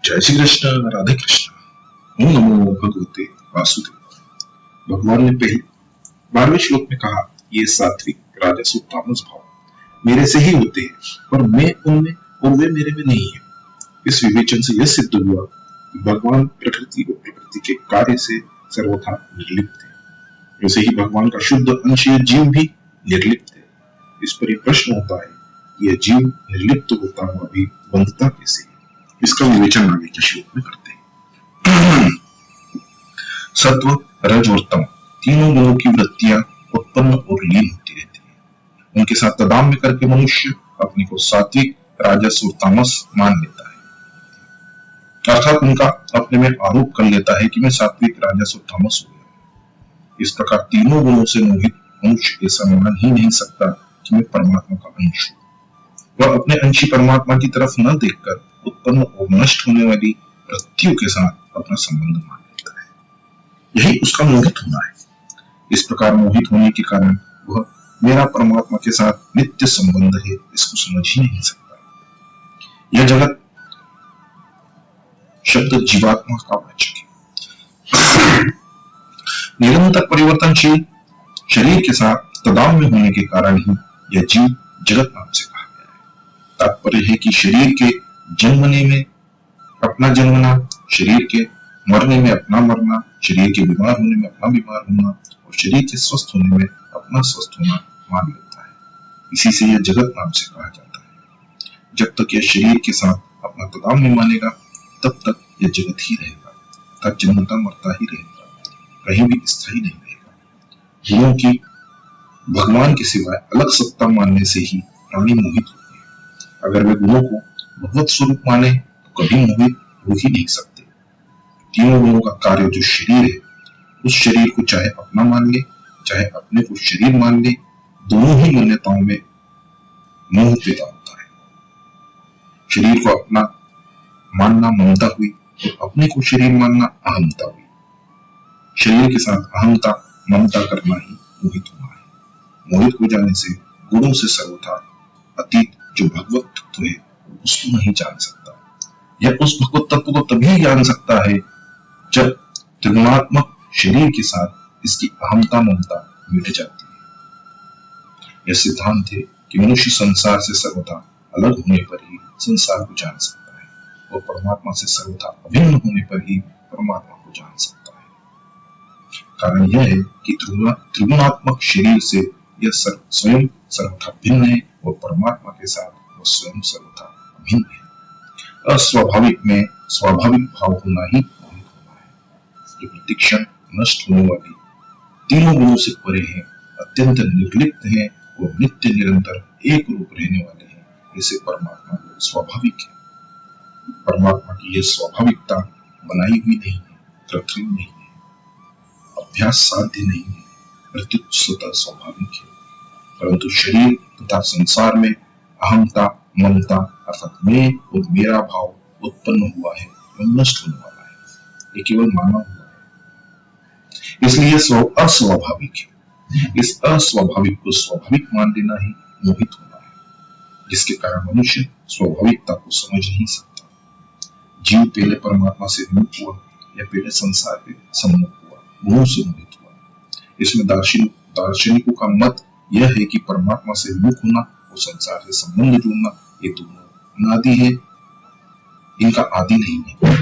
जय श्री कृष्ण, राधे कृष्ण। ओम नमो भगवते वासुदेव। भगवान ने पहले 12वें श्लोक में कहा, ये सात्विक, राजस और तामस भाव मेरे से ही होते हैं, पर मैं उनमें और वे मेरे में नहीं है। इस विवेचन से यह सिद्ध हुआ कि भगवान प्रकृति और प्रकृति के कार्य से सर्वथा निर्लिप्त है, वैसे ही भगवान का शुद्ध अंशीय जीव भी निर्लिप्त है। इस पर यह प्रश्न होता है कि यह जीव निर्लिप्त होता हुआ भी बंधता कैसे है। इसका विवेचन आगे के श्लोक में करते हैं। सत्व, रज और तम तीनों गुणों की वृत्तियां उत्पन्न और लीन होती रहती है। उनके साथ तादात्म्य करके मनुष्य अपने को सात्विक, राजस और तामस मान लेता है, अर्थात उनका अपने में आरोप कर लेता है कि मैं सात्विक, राजस और तामस हो गया। इस प्रकार तीनों गुणों से मोहित मनुष्य ऐसा मान ही नहीं सकता कि मैं परमात्मा का अंश हूं। वह अपने अंशी परमात्मा की तरफ न देखकर उत्पन्न और नष्ट होने वाली वृत्तियों के साथ अपना संबंध मान लेता है। यही उसका मोहित होना है। इस प्रकार मोहित होने के कारण वह मेरा परमात्मा के साथ नित्य संबंध है इसको समझ ही नहीं सकता। यह जगत शब्द जीवात्मा का वाचक है। निरंतर परिवर्तनशील शरीर के साथ तादात्म्य होने के कारण ही यह जीव जगत नाम से कहा गया है। तात्पर्य है कि शरीर के जन्मने में अपना जन्मना, शरीर के मरने में अपना मरना, शरीर के बीमार होने में अपना बीमार होना और शरीर के स्वस्थ होने में अपना स्वस्थ होना मान लेता है। इसी से यह जगत नाम से कहा जाता है। जब तक यह शरीर के साथ अपना तादात्म्य मानेगा तब तक यह जगत ही रहेगा, अर्थात जन्मता मरता ही रहेगा, कहीं भी स्थायी नहीं रहेगा। जीवों की भगवान के सिवाय अलग सत्ता मानने से ही प्राणी मोहित होते हैं। अगर वे गुणों को भगवत स्वरूप माने तो कभी मोहित हो ही नहीं सकते। तीनों गुणों का कार्य जो शरीर है, उस शरीर को चाहे अपना मान ले, चाहे अपने को शरीर मान ले, दोनों ही मान्यताओं में मोह पैदा होता है। शरीर को अपना मानना ममता हुई और अपने को शरीर मानना अहमता हुई। शरीर के साथ अहमता, ममता करना ही मोहित होना है। मोहित हो जाने से गुणों से सर्वथा अतीत जो भगवत तत्व है उसको नहीं जान सकता। यह उस भगवत तत्व को तभी जान सकता है जब त्रिगुणात्मक शरीर के साथ इसकी अहमता, ममता मिट जाती है। यह सिद्धांत है कि मनुष्य संसार से सर्वथा अलग होने पर ही संसार को जान सकता है और परमात्मा से सर्वथा अभिन्न होने पर ही परमात्मा को जान सकता है। कारण यह है कि त्रिगुणात्मक शरीर से यह स्वयं सर्वथा भिन्न है और परमात्मा के साथ वह स्वयं सर्वथा अभिन्न है। अस्वाभाविक में स्वाभाविक भाव होना ही मोहित होना है। जो प्रतिक्षण नष्ट होने वाली तीनों गुणों से परे हैं, अत्यंत निर्लिप्त हैं और नित्य निरंतर एक रूप रहने वाले हैं, ऐसे परमात्मा स्वाभाविक है। परमात्मा की यह स्वाभाविकता बनाई हुई नहीं है, कृत्रिम नहीं है, अभ्यास साध्य नहीं है, प्रत्युत स्वतः स्वाभाविक है। परंतु शरीर तथा संसार में अहमता, ममता अर्थात मैं और मेरा भाव उत्पन्न हुआ है और नष्ट होने वाला है। ये केवल माना हुआ है, इसलिए अस्वाभाविक है। इस अस्वाभाविक को स्वाभाविक मान लेना ही मोहित होना है, जिसके कारण मनुष्य स्वाभाविकता को समझ नहीं सकता। जीव पहले परमात्मा से विमुख हुआ या पहले संसार के सम्मुख हुआ, गुणों से मोहित हुआ। इसमें दार्शनिकों का मत यह है कि परमात्मा से विमुख होना और संसार से संबंध जोड़ना ये दोनों अनादि है, इनका आदि नहीं है,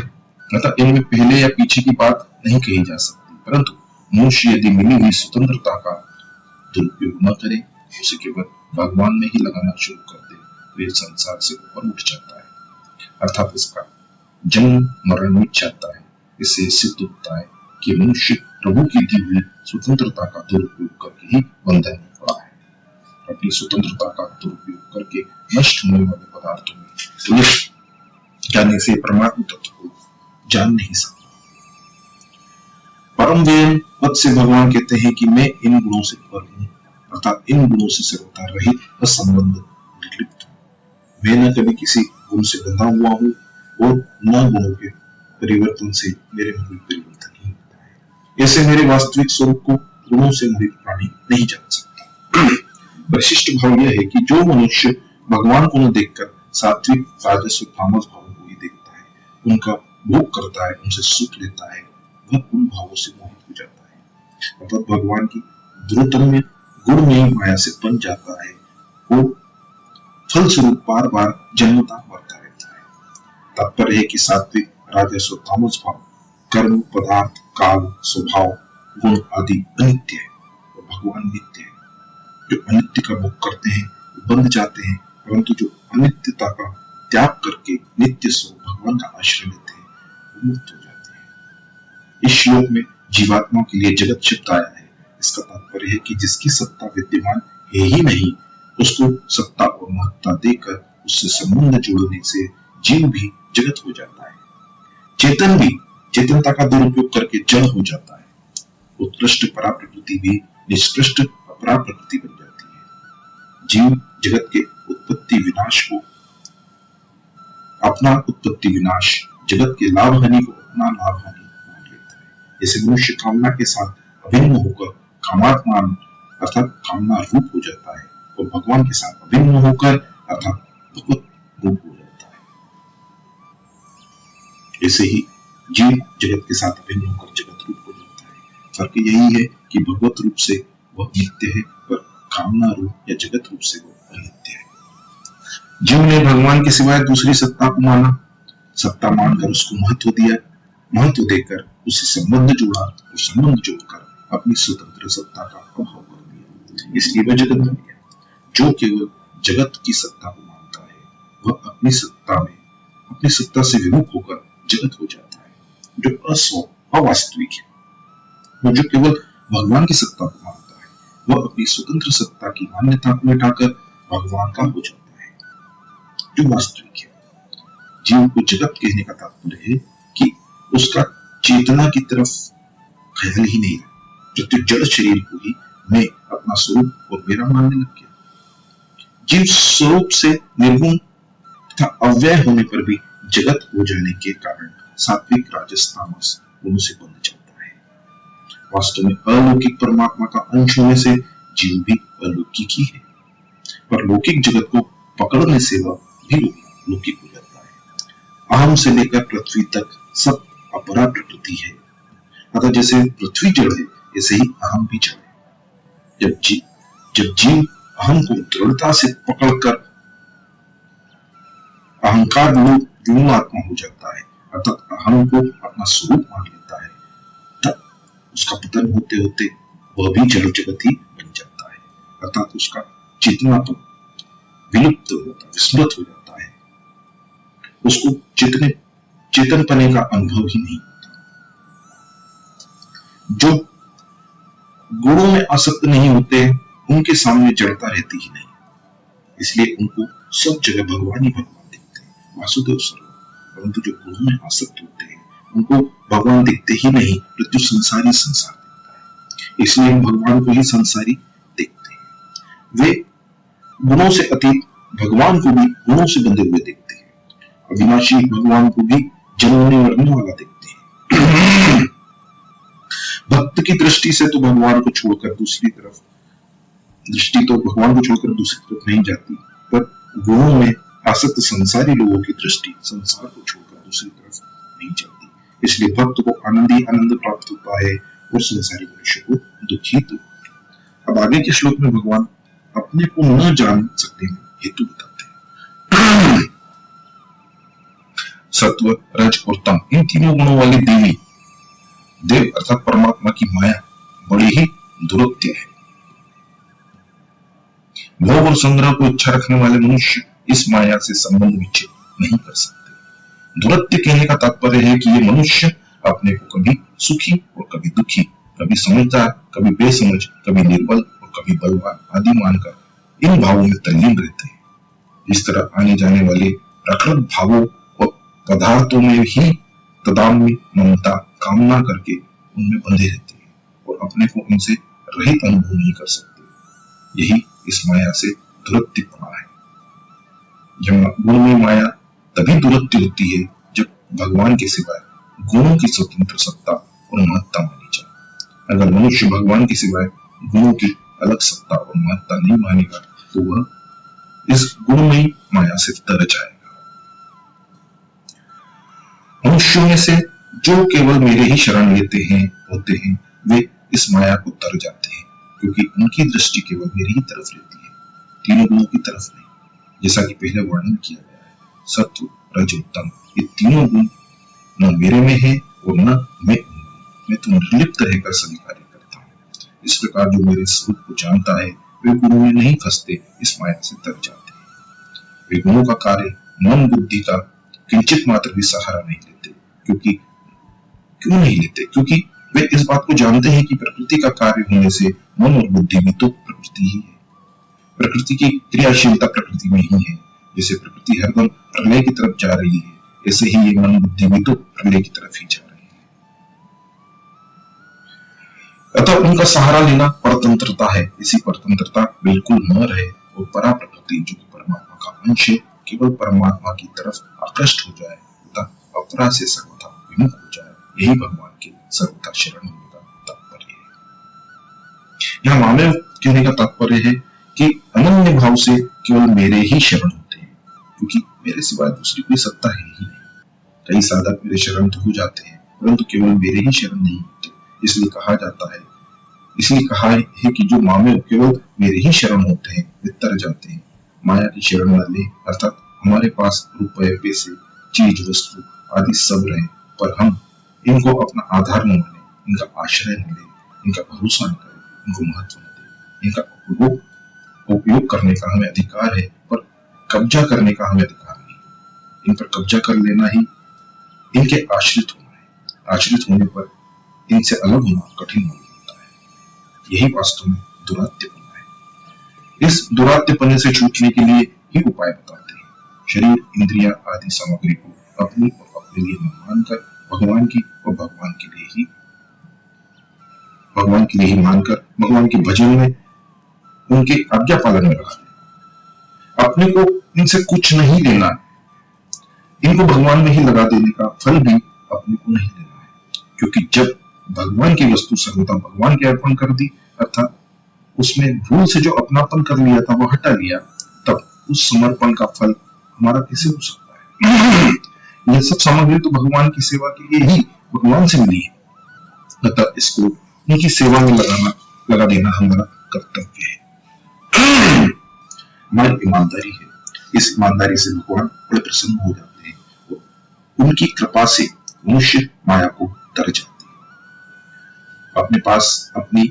अतः इनमें पहले या पीछे की बात नहीं कही जा सकती। परंतु मनुष्य यदि मिली हुई स्वतंत्रता का दुरुपयोग न करे, उसे केवल भगवान में ही लगाना शुरू कर दे, तो यह संसार से ऊपर उठ जाता है, अर्थात इसका जन्म मरण मिट जाता है। इससे सिद्ध होता है कि मनुष्य प्रभु की दी हुई स्वतंत्रता का दुरुपयोग करके ही बंधन में पड़ा है। अपनी स्वतंत्रता का दुरुपयोग करके नष्ट होने वाले पदार्थों में उलझ जाने से परमात्मा तत्व को जान नहीं सकता। परम दयाल पद से भगवान कहते हैं कि मैं इन गुणों से पर हूं, अर्थात इन गुणों से सर्वथा रहित, असंबंध, निर्लिप्त हूं। मैं न कभी किसी गुण से बंधा हुआ हूं और न गुणों के परिवर्तन से मेरे में कोई परिवर्तन नहीं होता है। ऐसे मेरे वास्तविक स्वरूप को गुणों से मोहित प्राणी नहीं जान सकता। विशिष्ट भाव यह है कि जो मनुष्य भगवान को न देखकर सात्विक, राजस और तामस भावों को ही देखता है, उनका भोग करता है, उनसे सुख लेता है, वह उन भावों से मोहित हो जाता है। अर्थात भगवान की द्रुतम में गुणमयी माया से बन जाता है, वो फलस्वरूप बार बार जन्मता मरता रहता है। तात्पर्य है कि सात्विक, राजस और तामस भाव, कर्म, पदार्थ, काल, स्वभाव, गुण आदि अनित्य है और भगवान नित्य है। जो अनित्य का भोग करते हैं वो बंध जाते हैं, परंतु जो अनित्यता का त्याग करके नित्य स्वरूप भगवान का आश्रय लेते हैं वो मुक्त हो जाते हैं। इस श्लोक में जीवात्मा के लिए जगत शब्द आया है। इसका तात्पर्य है कि जिसकी सत्ता विद्यमान है ही नहीं, उसको सत्ता और महत्ता देकर उससे संबंध जोड़ने से जीव भी जगत हो जाता है। चेतन भी चेतनता का दुरुपयोग करके जड़ हो जाता है। उत्कृष्ट परा प्रकृति भी निष्कृष्ट अपरा प्रकृति बन जाती है। जीव जगत के उत्पत्ति विनाश को अपना उत्पत्ति विनाश, जगत के लाभ हानि को अपना लाभ हानि मान लेता है। जैसे मनुष्य कामना के साथ अभिन्न होकर कामात्मा अर्थात कामना रूप हो जाता है और भगवान के साथ अभिन्न होकर अर्थात भगवत रूप हो जाता है। ऐसे ही जीव जगत के साथ अभिन्न होकर जगत रूप हो जाता है। फर्क यही है कि भगवत रूप से वह नित्य है पर कामना रूप या जगत रूप से वह अनित्य है। जीव ने भगवान के सिवाय दूसरी सत्ता को माना, सत्ता मानकर उसको महत्व दिया, महत्व देकर उससे संबंध जोड़ा और संबंध जोड़कर अपनी स्वतंत्र सत्ता का अभाव कर दिया। इसलिए वह जगत बन गया। जो केवल जगत की सत्ता को मानता है वह अपनी सत्ता से विमुख होकर जगत हो जाता है। जो अवास्तविक है, वो जो केवल भगवान की सत्ता को मानता है वह अपनी स्वतंत्र सत्ता की मान्यता को मिटाकर भगवान का हो जाता है। जो वास्तविक है, जीव को जगत कहने का तात्पर्य है कि उसका चेतना की तरफ ख्याल ही नहीं है। प्रत्येक जड़ शरीर को ही मैं अपना स्वरूप और मेरा मानने लग गया। जीव स्वरूप से निर्गुण तथा अव्यय होने पर भी जगत हो जाने के कारण सात्विक, राजस, तामस गुणों से बंध जाता है। वास्तव में अलौकिक परमात्मा का अंश होने से जीव भी अलौकिक ही है, पर लौकिक जगत को पकड़ने से वह भी लौकिक हो जाता है। अहम से लेकर पृथ्वी तक सब अपरा प्रकृति है। अतः जैसे पृथ्वी जड़ है, ऐसे ही अहम भी जड़ है। जब जीव अहम को दृढ़ता से पकड़कर अहंकार आत्मा हो जाता है, अर्थात अहम को अपना स्वरूप मान लेता है, तब उसका पतन होते होते वह भी जड़ जगत ही बन जाता है। अर्थात उसका चेतनापन विलुप्त हो जाता है, विस्मृत हो जाता है। उसको चेतनपने का अनुभव ही नहीं होता। जो गुणों में आसक्त नहीं होते उनके सामने जड़ता रहती ही नहीं, इसलिए उनको सब जगह भगवान ही भगवान दिखते हैं, वासुदेव सर्वम। परंतु जो गुणों में आसक्त होते हैं उनको भगवान दिखते ही नहीं, प्रत्युत संसार दिखता है। इसलिए हम भगवान को ही संसारी देखते हैं। वे गुणों से अतीत भगवान को भी गुणों से बंधे हुए देखते हैं। अविनाशी भगवान को भी जन्मने मरने वाला देखते हैं। भक्त की दृष्टि से तो भगवान को छोड़कर दूसरी तरफ नहीं जाती, पर गुणों में आसक्त संसारी लोगों की दृष्टि संसार को छोड़कर दूसरी तरफ नहीं जाती। इसलिए भक्त को आनंद ही आनंद प्राप्त होता है और संसारी मनुष्य को दुखी दुख। अब आगे के श्लोक में भगवान अपने को न जान सकने में हेतु बताते हैं। सत्व, रज और तम, इन तीनों गुणों वाली देव अर्थात परमात्मा की माया बड़ी ही दुरत्य है। भोग और संग्रह को इच्छा रखने वाले मनुष्य इस माया से संबंध विच्छेद नहीं कर सकते। दुरत्य कहने का तात्पर्य है कि ये मनुष्य अपने को कभी सुखी और कभी दुखी, कभी समझदार, कभी बेसमझ, कभी निर्बल और कभी बलवान आदि मानकर इन भावों में तल्लीन रहते हैं। इस तरह आने जाने वाले प्रकृत भावों और पदार्थों में ही तदाम्य ममता कामना करके उनमें बंधे रहते हैं और अपने को उनसे रहित अनुभव नहीं कर सकते। यही इस माया से दुरत्यपना है। गुणमयी माया तभी दुरत्य होती है जब भगवान के सिवाय गुणों की स्वतंत्र सत्ता और महत्ता मानी जाए। अगर मनुष्य भगवान के सिवाय गुणों की अलग सत्ता और महत्ता नहीं मानेगा तो वह इस गुणमयी माया से तर जाएगा। मनुष्यों में से जो केवल मेरे ही शरण लेते हैं होते हैं वे इस माया को तर जाते हैं, क्योंकि उनकी दृष्टि केवल मेरी ही तरफ रहती है, तीनों गुणों की तरफ नहीं। जैसा कि पहले वर्णन किया गया है, सत्व रज तम ये तीनों गुण न मेरे में है और न मैं तो निर्लिप्त रहकर सभी कार्य करता हूँ। इस प्रकार जो मेरे स्वरूप को जानता है वे गुणों में नहीं फंसते, इस माया से तर जाते हैं। वे गुणों का कार्य मन बुद्धि का किंचित मात्र भी सहारा नहीं लेते, क्यों नहीं लेते? क्योंकि वे इस बात को जानते हैं कि प्रकृति का कार्य होने से मन और बुद्धि भी तो प्रकृति ही है। प्रकृति की क्रियाशीलता प्रकृति में ही है। जैसे प्रकृति हरदम प्रलय की तरफ जा रही है, ऐसे ही ये मन बुद्धि भी तो प्रलय की तरफ ही जा रही है। अतः उनका सहारा लेना परतंत्रता है। इसी परतंत्रता बिल्कुल न रहे और परा प्रकृति जो परमात्मा का अंश है केवल परमात्मा की तरफ आकृष्ट हो जाए तथा अपरा से सर्वथा विमुख हो जाए, यही भगवान के सर्वथा शरण होने का तात्पर्य है। यहाँ मामेव कहने का तात्पर्य है कि अनन्य भाव से केवल मेरे ही शरण होते हैं, क्योंकि मेरे सिवाय दूसरी कोई सत्ता है ही नहीं। कई साधक मेरे शरण तो हो जाते हैं परंतु केवल मेरे ही शरण नहीं होते। इसलिए कहा है कि जो मामेव केवल मेरे ही शरण होते हैं वे तर जाते हैं। माया की शरण न ले, अर्थात हमारे पास रुपए पैसे चीज वस्तु आदि सब रहे पर हम इनको अपना आधार न माने, इनका आश्रय न ले, इनका भरोसा न करें, इनको महत्व न दे। इनका उपयोग करने का हमें अधिकार है पर कब्जा करने का हमें अधिकार नहीं। इन पर कब्जा कर लेना ही इनके आश्रित होना है। आश्रित होने पर इनसे अलग होना कठिन हो जाता है। यही वास्तव में दुरात्यपना है। इस दुरात्यपने से छूटने के लिए ही उपाय बताते हैं। शरीर इंद्रिया आदि सामग्री को अपनी और अपने लिए न मानकर भगवान की मानकर भगवान के भजन में उनके आज्ञा पालन में रखा है। अपने को इनसे कुछ नहीं लेना है, इनको भगवान में ही लगा देने का फल भी अपने को नहीं लेना है, क्योंकि जब भगवान की वस्तु सर्वदा भगवान के अर्पण कर दी अर्थात उसमें भूल से जो अपनापन कर लिया था वो हटा लिया, तब उस समर्पण का फल हमारा कैसे हो सकता है? यह सब सामग्री तो भगवान की सेवा के लिए ही भगवान से मिली है, अतः इसको उनकी सेवा में लगा देना हमारा कर्तव्य है। हमारी ईमानदारी है। इस ईमानदारी से भगवान बड़े प्रसन्न हो जाते हैं। उनकी कृपा से मनुष्य माया को तर जाते हैं। अपने पास अपनी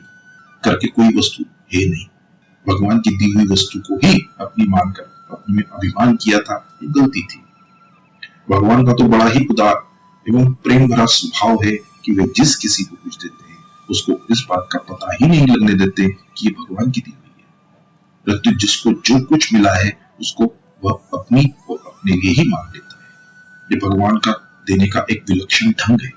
करके कोई वस्तु है नहीं। भगवान की दी हुई वस्तु को ही अपनी मानकर अपने में अभिमान किया था, ये गलती थी। भगवान का तो बड़ा ही उदार एवं प्रेम भरा स्वभाव है कि वे जिस किसी को कुछ देते हैं उसको इस बात का पता ही नहीं लगने देते कि ये भगवान की दी हुई है। परंतु जिसको जो कुछ मिला है उसको वह अपनी और अपने लिए ही मान लेता है। ये भगवान का देने का एक विलक्षण ढंग है।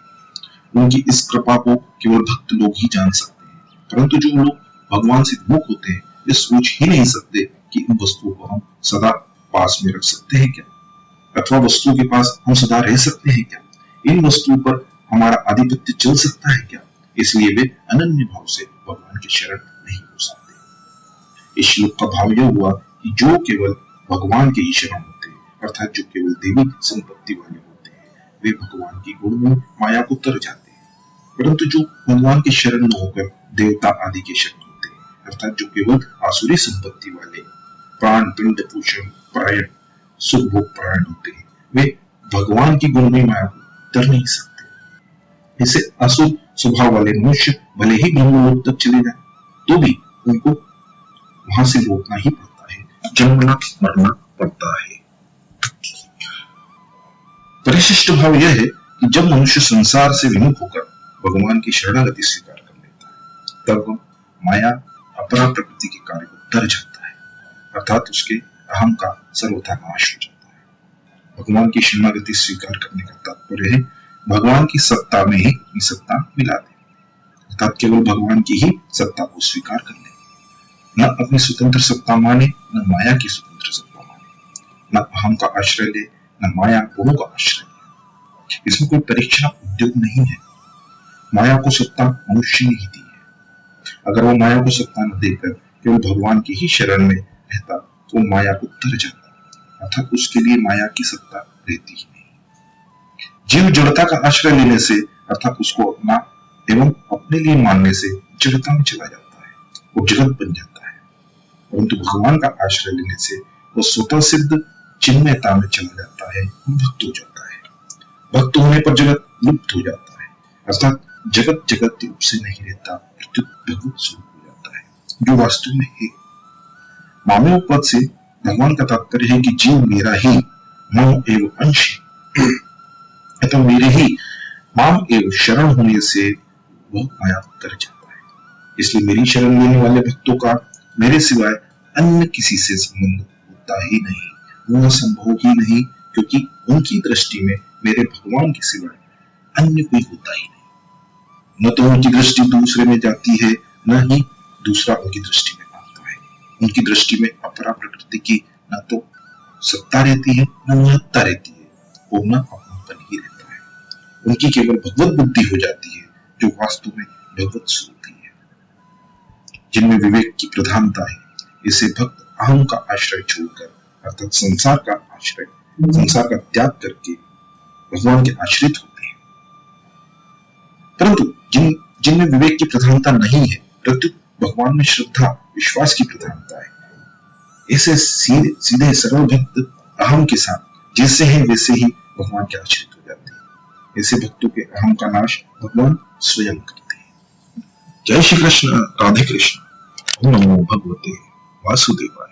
उनकी इस कृपा को केवल भक्त लोग ही जान सकते हैं, परंतु जो लोग भगवान से विमुख होते हैं ये सोच ही नहीं सकते कि इन वस्तुओं को हम सदा पास में रख सकते हैं क्या, अथवा वस्तुओं के पास हम सदा रह सकते हैं क्या, इन वस्तुओं पर हमारा आधिपत्य चल सकता है क्या। इसलिए वे अनन्य भाव से भगवान के शरण नहीं हो सकते। इस श्लोक का भाव यह हुआ कि जो केवल भगवान के ही शरण होते हैं अर्थात जो केवल देवी संपत्ति वाले होते हैं वे भगवान की गुण में माया को तर जाते हैं, परंतु जो भगवान के शरण न होकर देवता आदि के शरण होते हैं अर्थात जो केवल आसुरी संपत्ति वाले प्राण पिंड पोषण प्रायण सुख भोग प्रायण होते हैं वे भगवान की गुण में माया को तर नहीं सकते। ऐसे असुर स्वभाव वाले मनुष्य भले ही ब्रह्मलोक तक चले जाए तो भी उनको वहां से लौटना ही पड़ता है, जन्मना मरना पड़ता है। परिशिष्ट भाव यह है कि जब मनुष्य संसार से विमुख होकर भगवान की शरणागति स्वीकार कर लेता है तब वह माया अपरा प्रकृति के कार्य को तर जाता है अर्थात उसके अहम का सर्वथा नाश हो जाता है। भगवान की शरणागति स्वीकार करने का तात्पर्य है भगवान की सत्ता में ही अपनी सत्ता मिला दे अर्थात केवल भगवान की ही सत्ता को स्वीकार कर ले, न अपनी स्वतंत्र सत्ता माने न माया की स्वतंत्र सत्ता माने, न अहम का आश्रय ले न माया गुणों का आश्रय ले। इसमें कोई परीक्षा उद्योग नहीं है। माया को सत्ता मनुष्य ने ही दी है। अगर वो माया को सत्ता न देकर केवल भगवान की ही शरण में रहता तो माया को तर जाता अर्थात उसके लिए माया की सत्ता रहती ही नहीं। जीव जड़ता का आश्रय लेने से अर्थात उसको अपना एवं अपने लिए मानने से जड़ता में चला जाता है, वो जगत बन जाता है। परंतु भगवान का आश्रय लेने से वो स्वतः सिद्ध चिन्मयता में चला जाता है, भक्त हो जाता है। भक्त होने पर जगत लुप्त हो जाता है, अर्थात जगत जगत रूप से नहीं रहता, प्रत्युत भगवत स्वरूप हो जाता है, जो वास्तव में है। मामेव पद से भगवान का तात्पर्य है कि जीव मेरा ही मम एव अंश, तो मेरे ही माम एव शरण होने से वह माया तर जाता है। इसलिए मेरी शरण लेने वाले भक्तों का मेरे सिवाय अन्य किसी से संबंध होता ही नहीं, वह संभव ही नहीं, क्योंकि उनकी दृष्टि में मेरे भगवान के सिवाय अन्य कोई होता ही नहीं। न तो उनकी दृष्टि दूसरे में जाती है, न ही दूसरा उनकी दृष्टि में आता है। उनकी दृष्टि में अपरा प्रकृति की न तो सत्ता रहती है, न महत्ता रहती है, वो न अपनापन ही रहता है। उनकी केवल भगवत बुद्धि हो जाती है, जो वास्तव में भगवत स्वरूप ही है। जिनमें विवेक की प्रधानता है, इसे भक्त अहम का आश्रय छोड़कर अर्थात संसार का त्याग करके भगवान के आश्रित होते हैं। परंतु जिनमें विवेक की प्रधानता नहीं है, प्रत्युत भगवान में श्रद्धा विश्वास की प्रधानता है, ऐसे सीधे सरल भक्त अहम के साथ जैसे हैं वैसे ही भगवान के आश्रित हो जाते हैं। ऐसे भक्तों के अहम का नाश भगवान स्वयं करते हैं। जय श्री कृष्ण, राधे कृष्ण। ओम नमो भगवते वासुदेवाय।